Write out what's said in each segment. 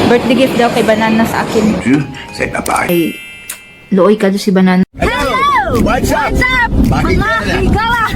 Birthday gift daw kay Banana sa akin. Say bye-bye. Ay, looy ka doon si Banana. Hello! What's up? Bakit ka na?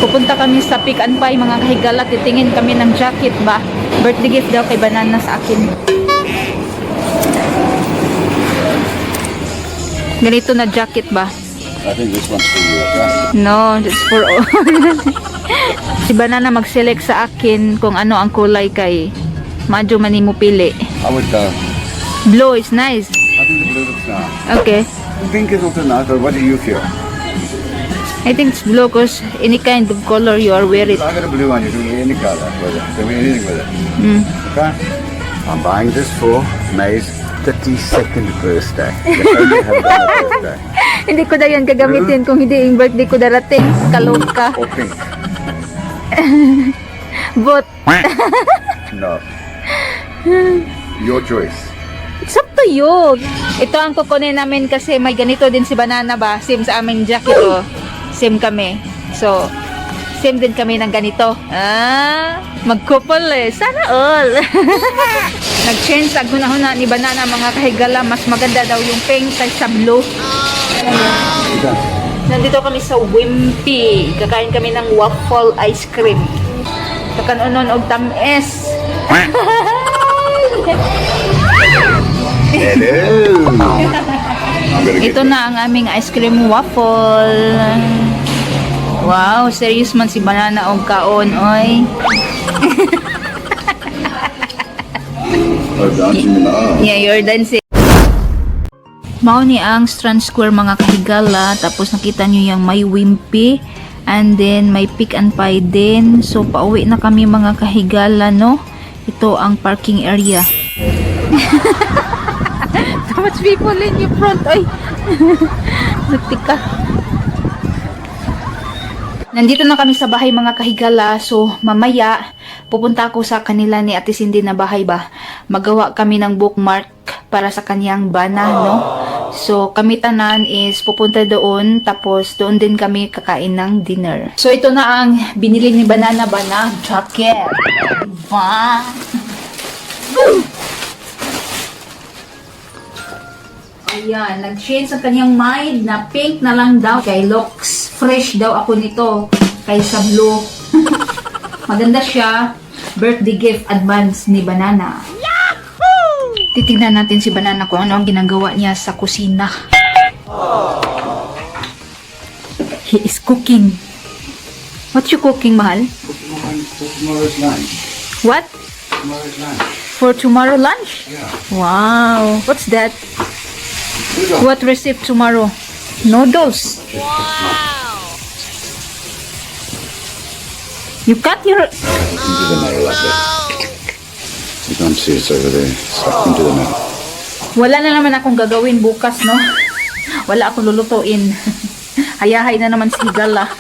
Pupunta kami sa Pick and Pay mga kahigala. Titingin kami ng jacket ba. Birthday gift daw kay Banana sa akin. Ganito na jacket ba? I think this one's for you, okay? No, it's for all. Si Banana mag-select sa akin kung ano ang kulay kay Madyo man mo pili. I would, Blue is nice. I think the blue looks nice. Okay. Pink is also nice, but what do you feel? I think it's blue because any kind of color you are wearing. I got a blue one, you can wear any color with it. You can wear anything with it. Okay? I'm buying this for May's 32nd birthday. The only have done a birthday. Hindi ko na yan gagamitin kung hindi yung birthday ko darating. Kaloka. Or pink. But, No. Your choice. it's up to you. Ito ang kukunin namin kasi may ganito din si Banana ba? Same sa aming jacket oh. Same kami. So, same din kami ng ganito. Mag-couple eh. Sana all. Nag-change ang hunahuna ni Banana mga kahigala. Mas maganda daw yung pink kaysa blue. Nandito kami sa Wimpy. Kakain kami ng waffle ice cream. Kakanunon og tamis. Hello. Ito na ang aming ice cream waffle. Wow, serious man si Banana og kaon, oy. Oh, dancing in the aisle. Yeah, you're dancing. Mao ni ang Strand Square mga kahigala. Tapos nakita nyo yung may Wimpy. And then may Pick and Pay din. So pauwi na kami mga kahigala, no? Ito ang parking area. Too much people in your front, ay. Natika. Nandito na kami sa bahay mga kahigala. So mamaya pupunta ako sa kanila ni Ate Cindy na bahay ba. Magawa kami ng bookmark para sa kanyang bana, no? So kami tanan is pupunta doon. Tapos doon din kami kakain ng dinner. So ito na ang binili ni Banana Bana jacket. Diba? Ayan, nag-change ang kanyang mind na pink na lang daw. Kay looks fresh daw ako nito kaysa blue. Maganda siya. Birthday gift advance ni Banana. Yahoo! Titignan natin si Banana kung ano ang ginagawa niya sa kusina. He is cooking. What you cooking, mahal? Tomorrow's lunch. What? Tomorrow's lunch. For tomorrow lunch? Yeah. Wow. What's that? What recipe tomorrow? Noodles. Wow. You cut your... Into the nail like that. You can't see it's over there. Stuck into the nail. Wala na naman akong gagawin bukas, no? Wala akong lulutuin. Hayahay na naman si Higala.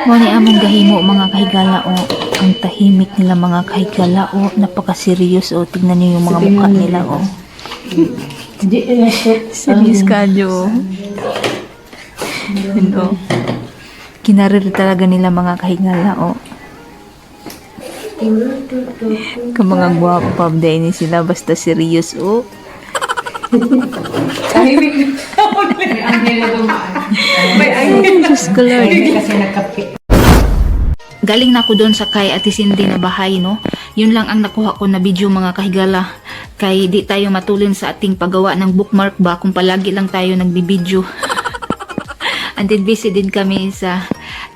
Wala among gahimo mga kahigala o. Ang tahimik nila mga kahigala o. Napaka-serious o. Tignan niyo yung mga mukha nila o. Serious ka, Jo. Ano? Kinarir talaga nila mga kahigala o. Ka mga guwapab dahil ni sila basta serious o. Diyos ko Lord. Galing na ako doon sa kay Ate Cindy na bahay, no? Yun lang ang nakuha ko na video mga kahigala. Kay di tayo matulin sa ating paggawa ng bookmark ba kung palagi lang tayo nagbibideo. And then busy din kami sa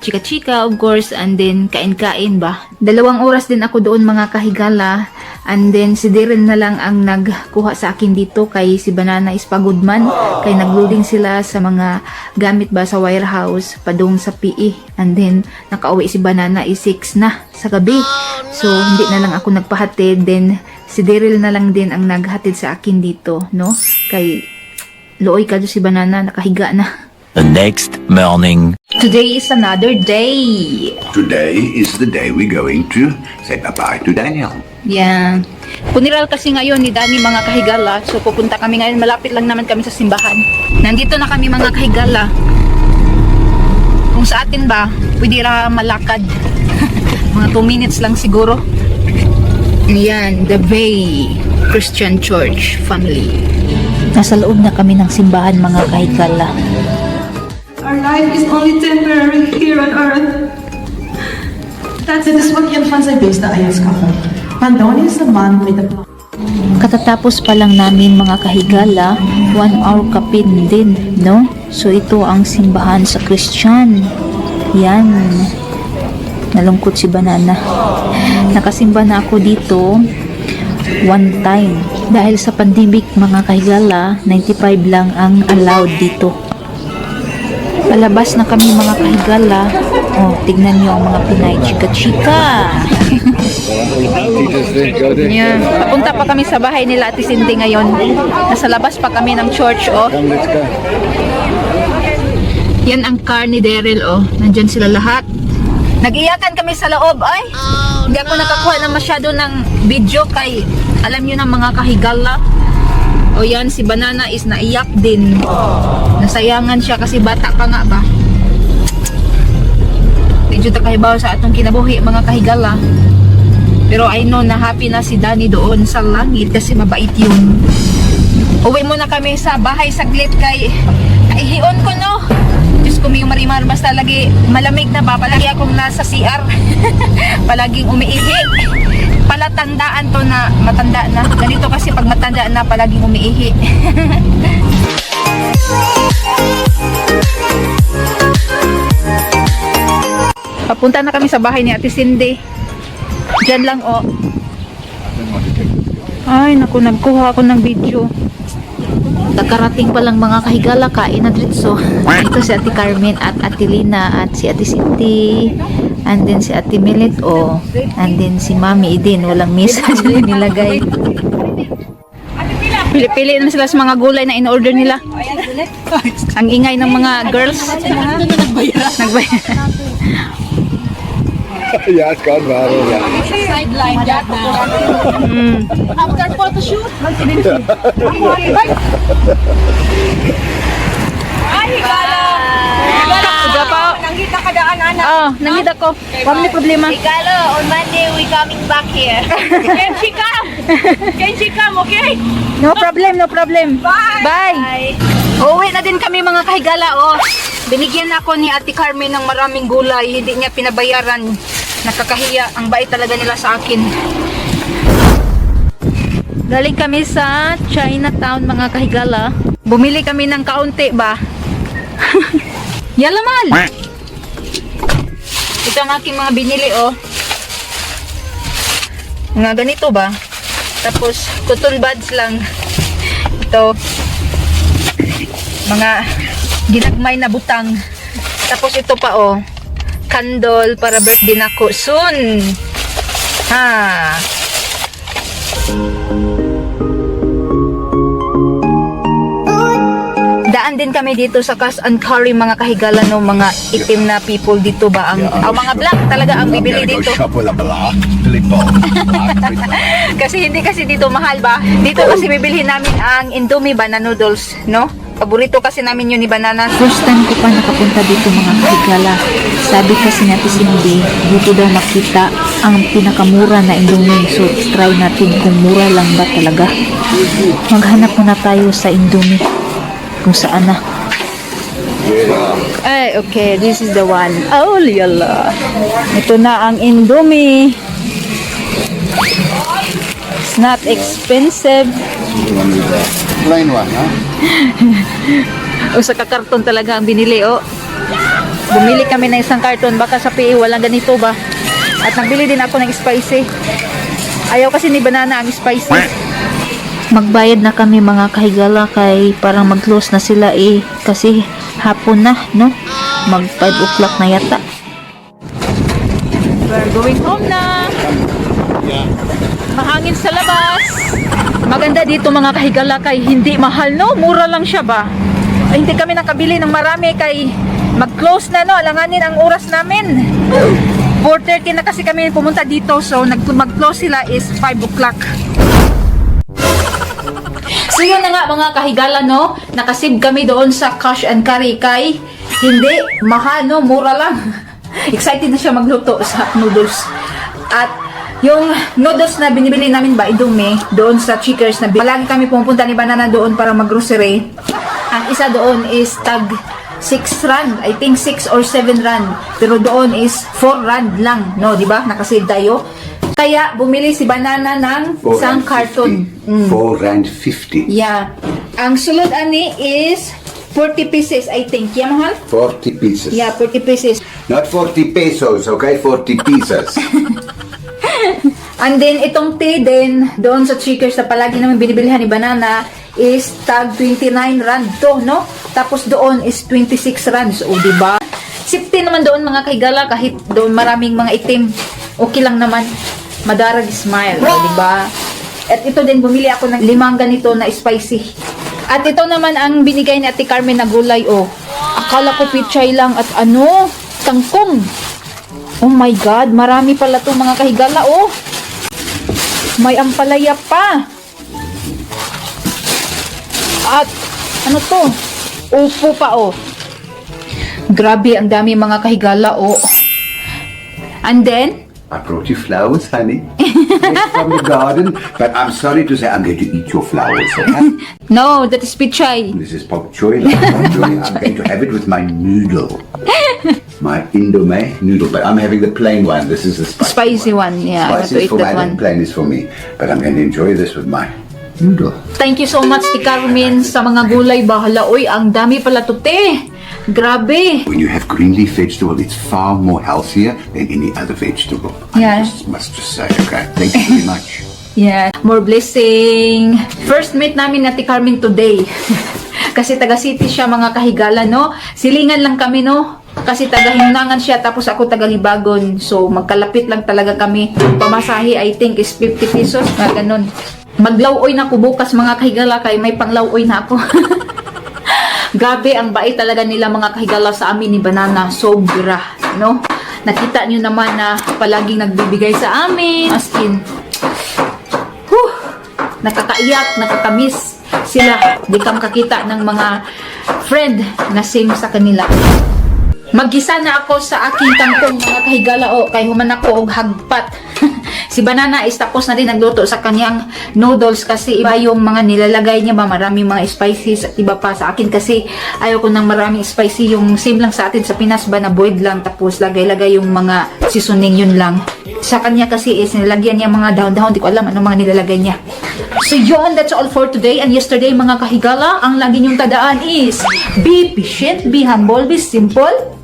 chika-chika of course, and then kain-kain ba. 2 oras din ako doon mga kahigala. And then si Darren na lang ang nagkuha sa akin dito kay si Banana is pagod man. Kay nagloading sila sa mga gamit ba sa warehouse padung sa PE. And then nakauwi si Banana is 6 na sa gabi. So hindi na lang ako nagpahatid. Then si Daryl na lang din ang naghatid sa akin dito, no? Kay looy ka si Banana nakahiga na. The next morning. Today is another day. Today is the day we're going to say bye-bye to Daniel. Yeah. Funeral kasi ngayon ni Danny mga kahigala. So pupunta kami ngayon. Malapit lang naman kami sa simbahan. Nandito na kami mga kahigala. Kung sa atin ba, pwede ra malakad. Mga 2 minutes lang siguro. Ayan, The Bay Christian Church family. Nasa loob na kami ng simbahan mga kahigala. Our life is only temporary here on earth. Dit is wat een van zijn beste eigenschappen. Want dan is de man met de plan. Katatapos pa lang namin mga kahigala, 1 hour kapin din, no? So ito ang simbahan sa Christian. Yan. Nalungkot si Banana. Nakasimba na ako dito 1 time. Dahil sa pandemic mga kahigala, 95 lang ang allowed dito. Palabas na kami mga kahigala. Oh, tignan niyo ang mga Pinay chika-chika. Yan. Papunta pa kami sa bahay nila Ate Cindy ngayon. Nasa labas pa kami ng church, oh. Come, let's go. Yan ang car ni Daryl, oh. Nandyan sila lahat. Nag-iyakan kami sa loob, ay. Hindi ako nakakuha na masyado ng video kay, alam nyo ng mga kahigala. O yan, si Banana is naiyak din. Nasayangan siya kasi bata pa nga ba. Medyo takahibaw sa atong kinabuhi mga kahigala. Pero I know na happy na si Danny doon sa langit kasi mabait yun. Uwi muna kami sa bahay saglit kay kaihion ko, no. Diyos ko may marimar, basta lagi malamig na ba, palagi akong nasa CR. Palaging umiihi. Palatandaan to na matanda na. Ganito kasi pag matanda na palaging umiihi. Papunta na kami sa bahay ni Ate Cindy. Diyan lang, oh. Ay, naku, nagkuha ako ng video. Nakarating pa lang mga kahigala, kain na dritso. Ito si Ate Carmen at Ate Lina at si Ate Cindy. And then si Ate Milet, oh. And then si Mami din, walang misa dyan nilagay. Pili-pili na sila sa mga gulay na in-order nila. Ang ingay ng mga girls. Nagbayaran. Yeah, it's gone viral. Yeah. Sideline that now. After photo shoot. Ay, higala. Suga pa. Nanggita ka daan, anak. Oh, nangita ko. Wala problema. Higala, on Monday we coming back here. Kenshi come. Kenshi come, okay? No problem, no problem. Bye. Bye. Uuwi na din kami mga kahigala, oh. Binigyan ako ni Ate Carmen ng maraming gulay. Hindi niya pinabayaran. Nakakahiya. Ang bait talaga nila sa akin. Galing kami sa Chinatown mga kahigala. Bumili kami ng kaunti ba? Yalaman! Ito ang aking mga binili, oh. Mga ganito ba? Tapos, cotton buds lang. Ito. Mga ginagmay na butang. Tapos ito pa, oh. Candle para birthday nako soon. Ha. Daan din kami dito sa Cash and Carry mga kahigala, no, mga itim na people dito ba ang mga black talaga ang bibili dito. Kasi hindi kasi dito mahal ba? Dito kasi bibilhin namin ang Indomie ba na noodles, no? Paborito kasi namin yun ni Banana. First time ko pa nakapunta dito mga kahigala. Sabi kasi natin si Cindy, dito daw makita ang pinakamura na Indomie. So try natin kung mura lang ba talaga. Maghanap muna tayo sa Indomie. Kung saan na. Ay, okay. This is the one. Oh, yala. Ito na ang Indomie. It's not expensive. Plain one, huh? O sa kakarton talaga ang binili, oh. Bumili kami ng isang karton. Baka sa PE walang ganito ba? At nagbili din ako ng spicy. Ayaw kasi ni Banana ang spicy. Magbayad na kami mga kahigala kay parang mag-close na sila eh. Kasi hapon na, no? Mag 5 o'clock na yata. We're going home na. Mahangin sa labas. Maganda dito mga kahigala kay hindi mahal, no? Mura lang siya ba? Ay, hindi kami nakabili ng marami kay mag-close na, no? Alanganin ang oras namin. 4:30 na kasi kami pumunta dito, so mag-close sila is 5 o'clock. So yun na nga mga kahigala, no? Nakasave kami doon sa Cash and Carry kay hindi mahal, no? Mura lang. Excited na siya magluto sa noodles. At yung noodles na binibili namin ba, idumi, doon sa Checkers na palagi kami pumunta ni Banana doon para mag-grocery. Ang isa doon is tag 6 rand. I think 6 or 7 rand. Pero doon is 4 rand lang, no? Diba? Nakasave tayo. Kaya bumili si Banana ng isang carton. 4 rand 50. Yeah. Ang sulod ani is 40 pieces, I think. Yeah, mahal? 40 pieces. Yeah, 40 pieces. Not 40 pesos, okay? 40 pieces. And then, itong tea din, doon sa Checkers na palagi namin binibilihan ni Banana is tag 29 rand to, no? Tapos doon is 26 rands. O, diba? Safety naman doon mga kahigala, kahit doon maraming mga itim. Okay lang naman. Madarag smile, o, diba? At ito din, bumili ako ng 5 ganito na spicy. At ito naman ang binigay ni Ate Carmen na gulay, oh. Akala ko pichay lang at ano, tangkong. Oh my God, marami pala itong mga kahigala, oh. May ampalaya pa. At, ano to? Upo pa, oh. Grabe, ang dami mga kahigala, oh. And then, I brought you flowers, honey. Yes, from the garden. But I'm sorry to say I'm going to eat your flowers, okay? no, that is pichay. This is pok choy. I'm going to have it with my noodle. My Indomie noodle. But I'm having the plain one. This is the Spicy one, yeah. I have to Spicy is eat for that my one. plain is for me. But I'm going to enjoy this with my noodle. Thank you so much, Ti Carmen, sa mga gulay. Bahala, oy, ang dami pala to, te. Grabe. When you have green leaf vegetable, it's far more healthier than any other vegetable. Yeah. I must just say, okay. Thank you very much. Yeah, more blessing. First meet namin na Ti Carmen today. Kasi taga City siya mga kahigala, no? Silingan lang kami, no? Kasi taga Hinunangan siya, tapos ako taga Libagon. So, magkalapit lang talaga kami. Pamasahe, I think, is 50 pesos. Na ganun. Maglaw-oy na ko bukas mga kahigala, kay may panglaw-oy na ako. Grabe, ang bait talaga nila mga kahigala sa amin ni Banana. Sobra, no? Nakita nyo naman na palaging nagbibigay sa amin. As in, nakakaiyak, nakakamiss sila. Di ka makakita ng mga friend na same sa kanila. Maggisa na ako sa aking kangkong mga kahigala, o kay human ako og hagpat. Si Banana is tapos na rin nagluto sa kanyang noodles kasi iba yung mga nilalagay niya ba, maraming mga spices at iba pa. Sa akin kasi ayaw ko ng maraming spicy, yung same lang sa atin sa Pinas ba na boiled lang tapos lagay-lagay yung mga seasoning, yun lang. Sa kanya kasi is nilagyan niya mga dahon-dahon, di ko alam anong mga nilalagay niya. So yun, that's all for today. And yesterday mga kahigala, ang lagi niyong tandaan is be patient, be humble, be simple.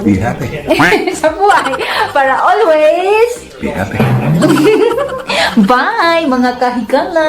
Be happy. Sa buhay para always Be happy. bye mga kahigala.